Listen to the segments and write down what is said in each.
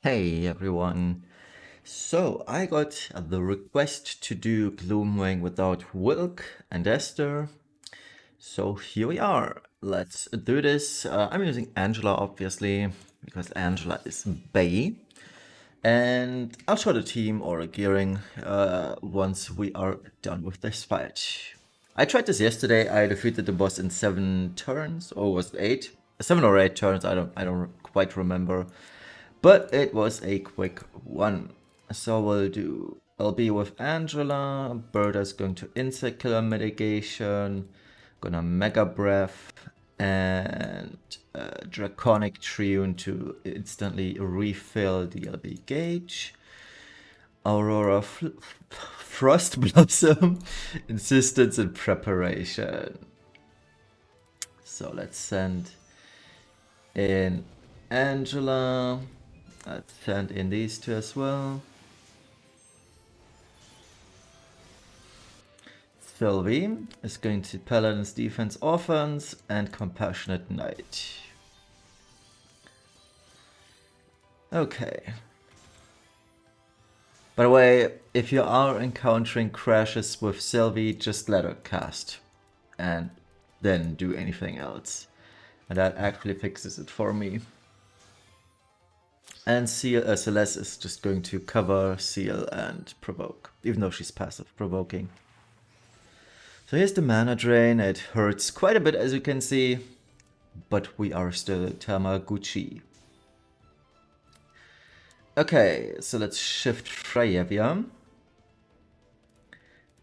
Hey everyone. So I got the request to do Gloomwing without Wylk and Esther. So here we are. Let's do this. I'm using Angela obviously because Angela is Bay. And I'll show the team or gearing once we are done with this fight. I tried this yesterday. I defeated the boss in 7 turns, or was it 8? 7 or 8 turns. I don't quite remember. But it was a quick one. So I'll be with Angela. Berta's going to insect killer mitigation. Gonna mega breath and draconic triune to instantly refill the LB gauge. Aurora Frost Blossom, insistence and preparation. So let's send in Angela. Let's send in these two as well. Sylvie is going to Paladin's Defense Offense and Compassionate Knight. Okay. By the way, if you are encountering crashes with Sylvie, just let her cast and then do anything else. And that actually fixes it for me. And Celeste is just going to cover, seal, and provoke, even though she's passive provoking. So here's the mana drain. It hurts quite a bit, as you can see, but we are still Tamaguchi. Okay, so let's shift Freyevia.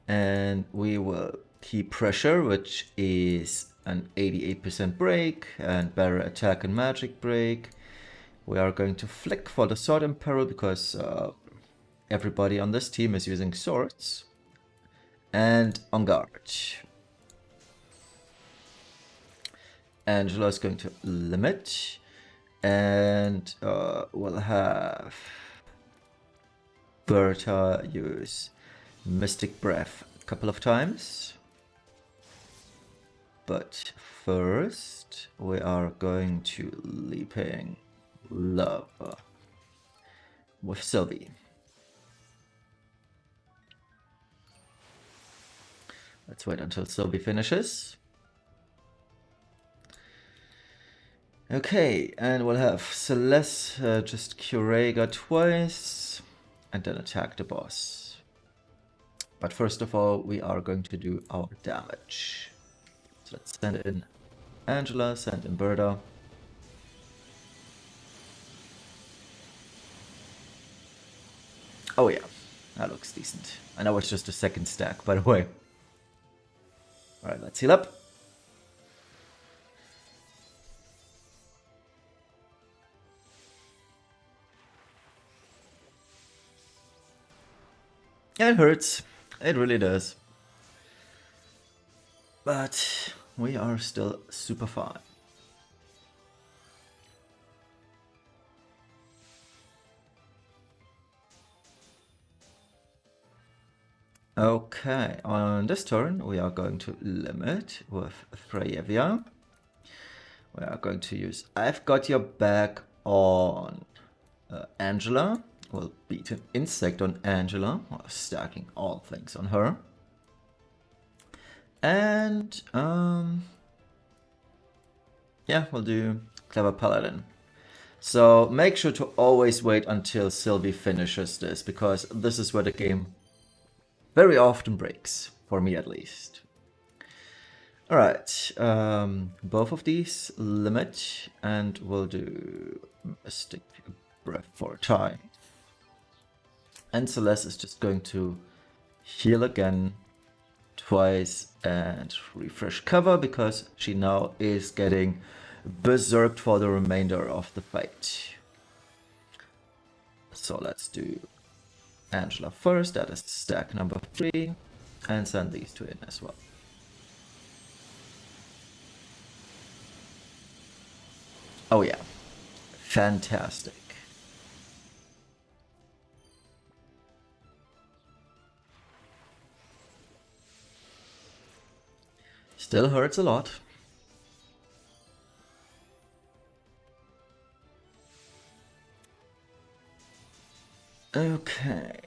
And we will keep pressure, which is an 88% break, and better attack and magic break. We are going to flick for the Sword Imperil because everybody on this team is using swords. And on guard. Angela is going to limit. And we'll have Berta use Mystic Breath a couple of times. But first, we are going to Leaping Lava with Sylvie. Let's wait until Sylvie finishes. Okay, and we'll have Celeste just Curega twice and then attack the boss. But first of all, we are going to do our damage. So let's send in Angela, send in Berta. Oh yeah, that looks decent. I know it's just a second stack, by the way. Alright, let's heal up. It hurts. It really does. But we are still super fine. Okay, on this turn we are going to limit with Freyevia. We are going to use I've Got Your Back on Angela. We'll beat an insect on Angela, stacking all things on her. And yeah, we'll do Clever Paladin. So make sure to always wait until Sylvie finishes this, because this is where the game very often breaks, for me at least. Alright, both of these limit, and we'll do Mystic Breath for a time. And Celeste is just going to heal again twice and refresh cover, because she now is getting berserked for the remainder of the fight. So let's do Angela first, that is stack number 3, and send these two in as well. Oh yeah, fantastic. Still hurts a lot. Okay.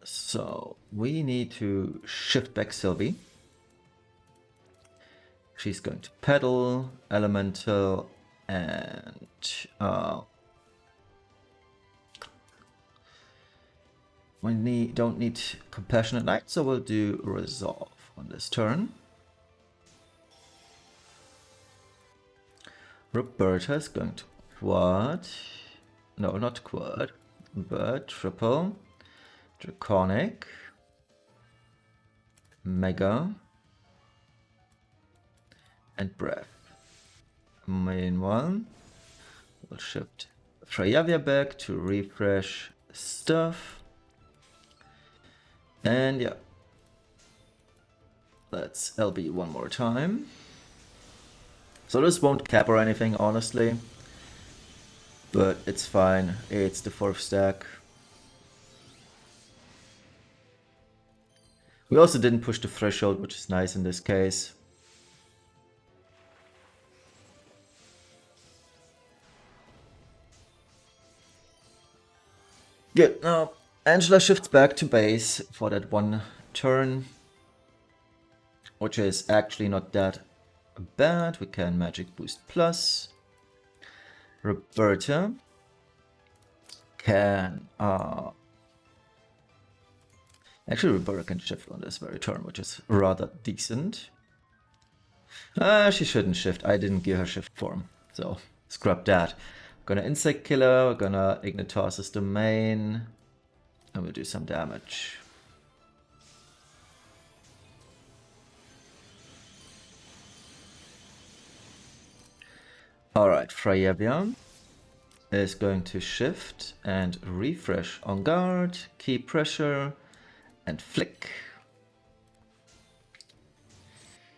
So we need to shift back Sylvie. She's going to pedal, elemental, and we don't need Compassionate Knight, so we'll do Resolve on this turn. Roberta is going to quad. No, not quad, but triple. Draconic. Mega. And Breath. Meanwhile, we'll shift Freyavia back to refresh stuff. And yeah. Let's LB one more time. So this won't cap or anything, honestly. But it's fine. It's the 4th stack. We also didn't push the threshold, which is nice in this case. Good. Now Angela shifts back to base for that one turn, which is actually not that bad. We can magic boost plus. Roberta can actually Roberta can shift on this very turn, which is rather decent. She shouldn't shift. I didn't give her shift form, so scrap that. Gonna Insect Killer, we're gonna Ignita's Domain, and we'll do some damage. Alright, Freyavia is going to shift and refresh on guard, keep pressure, and flick.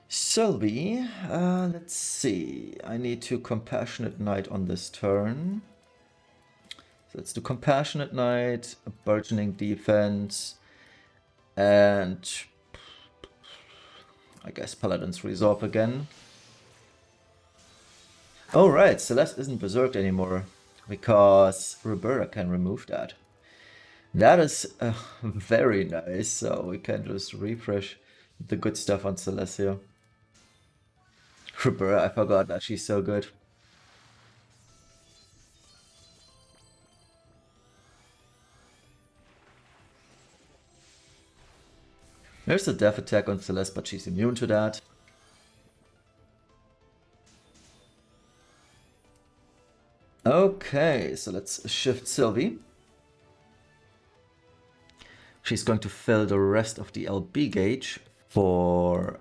Sylvie, let's see. I need to Compassionate Knight on this turn. So let's do Compassionate Knight, a Burgeoning Defense, and I guess Paladin's Resolve again. Oh right, Celeste isn't berserked anymore because Roberta can remove that. That is very nice, so we can just refresh the good stuff on Celestia. Roberta, I forgot that she's so good. There's a death attack on Celeste, but she's immune to that. Okay, so let's shift Sylvie. She's going to fill the rest of the LB gauge for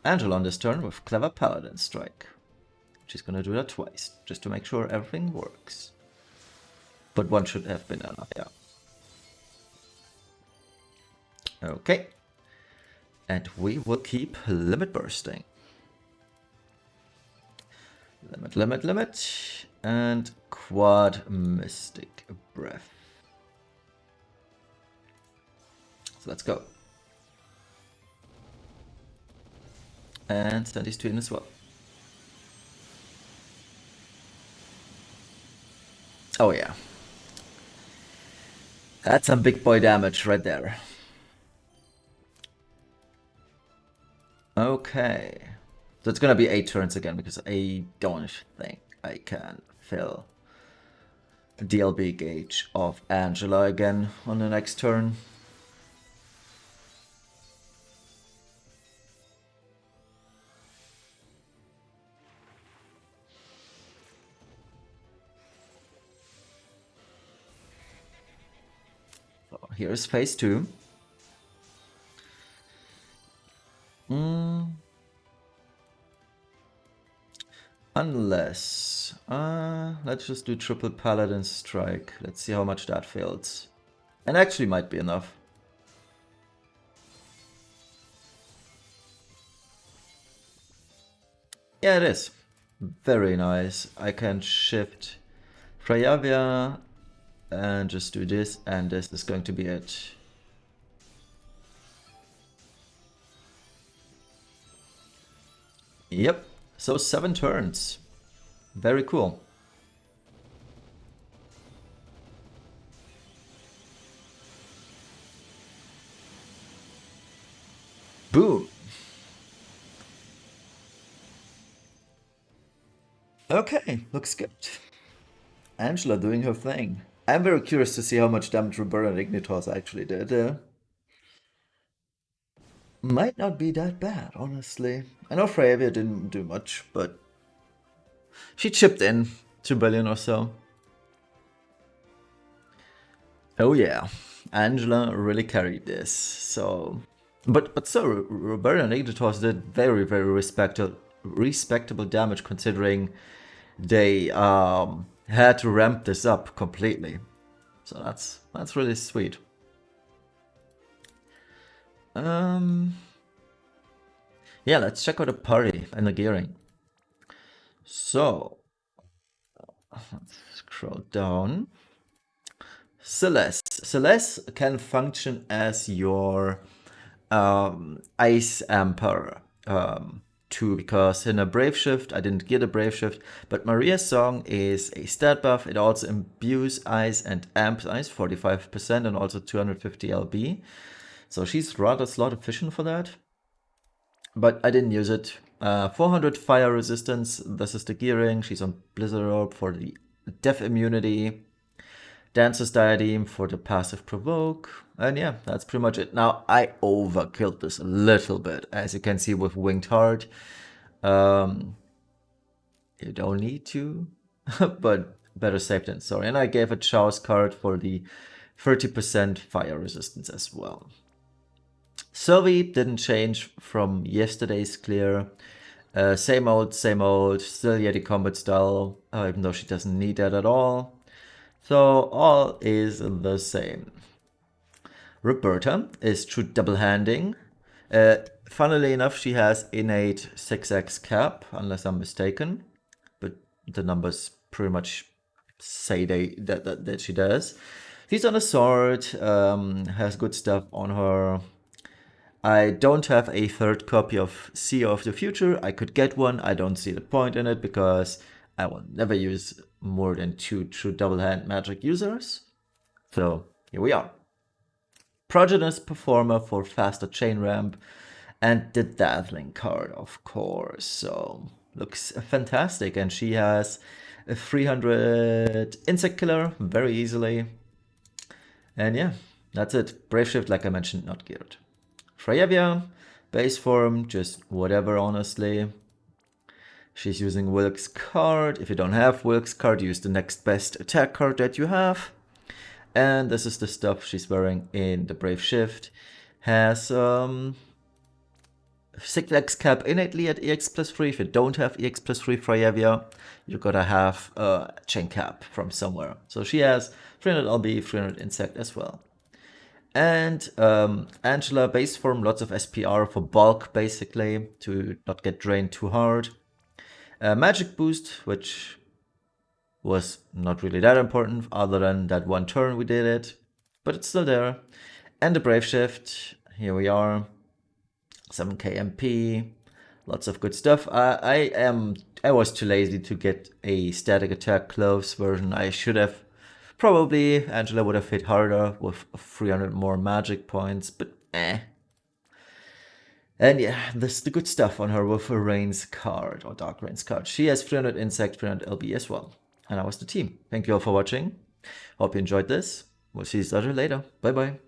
Angela on this turn with Clever Paladin Strike. She's going to do that twice, just to make sure everything works. But one should have been enough, yeah. Okay. And we will keep Limit Bursting. Limit, limit, limit. And Quad Mystic Breath. So let's go. And send these two in as well. Oh yeah. That's some big boy damage right there. Okay. So it's gonna be 8 turns again because I don't think I can fill the DLB gauge of Angela again on the next turn. So here's phase 2. Unless, let's just do triple Paladin Strike. Let's see how much that fails. And actually might be enough. Yeah, it is. Very nice. I can shift Freyavia and just do this, and this is going to be it. Yep, so 7 turns. Very cool. Boom. Okay, looks good. Angela doing her thing. I'm very curious to see how much damage Roberta and Ignitos actually did. Might not be that bad, honestly. I know Freya didn't do much, but she chipped in 2 billion or so. Oh yeah, Angela really carried this. So, but so Roberta and Ignitos did very respectable damage considering they had to ramp this up completely. So that's really sweet. Yeah, let's check out the party and the gearing. So, let's scroll down. Celeste. Celeste can function as your Ice Amper too, because in a Brave Shift, I didn't get a Brave Shift, but Maria's Song is a stat buff. It also imbues Ice and amps Ice 45% and also 250 LB. So she's rather slot efficient for that. But I didn't use it. 400 fire resistance, this is the gearing. She's on Blizzard Orb for the death immunity. Dancer's Diadem for the passive provoke. And yeah, that's pretty much it. Now, I overkilled this a little bit, as you can see with Winged Heart. You don't need to, but better safe than sorry. And I gave a Chow's card for the 30% fire resistance as well. Sylvie didn't change from yesterday's clear. Same old, still Yeti combat style, even though she doesn't need that at all. So all is the same. Roberta is true double handing. Funnily enough, she has innate 6x cap, unless I'm mistaken. But the numbers pretty much say that she does. She's on a sword, has good stuff on her. I don't have a third copy of Seer of the Future. I could get one. I don't see the point in it because I will never use more than 2 true double hand magic users. So here we are. Prodigious Performer for faster chain ramp and the Dazzling card, of course. So looks fantastic, and she has a 300 insect killer very easily. And yeah, that's it. Brave Shift, like I mentioned, not geared. Freya, base form, just whatever, honestly. She's using Wylk's card. If you don't have Wylk's card, use the next best attack card that you have. And this is the stuff she's wearing in the Brave Shift. Has 6x cap innately at EX plus 3. If you don't have EX plus 3 Freya, you gotta have chain cap from somewhere. So she has 300 LB, 300 insect as well. And Angela, base form, lots of SPR for bulk, basically, to not get drained too hard. Magic boost, which was not really that important, other than that one turn we did it, but it's still there. And the Brave Shift, here we are. Some KMP, lots of good stuff. I was too lazy to get a static attack close version. I should have. Probably Angela would have hit harder with 300 more magic points, but eh. And yeah, this is the good stuff on her with a Rain's card, or Dark Rain's card. She has 300 insect, 300 LB as well. And I was the team. Thank you all for watching. Hope you enjoyed this. We'll see each other later. Bye bye.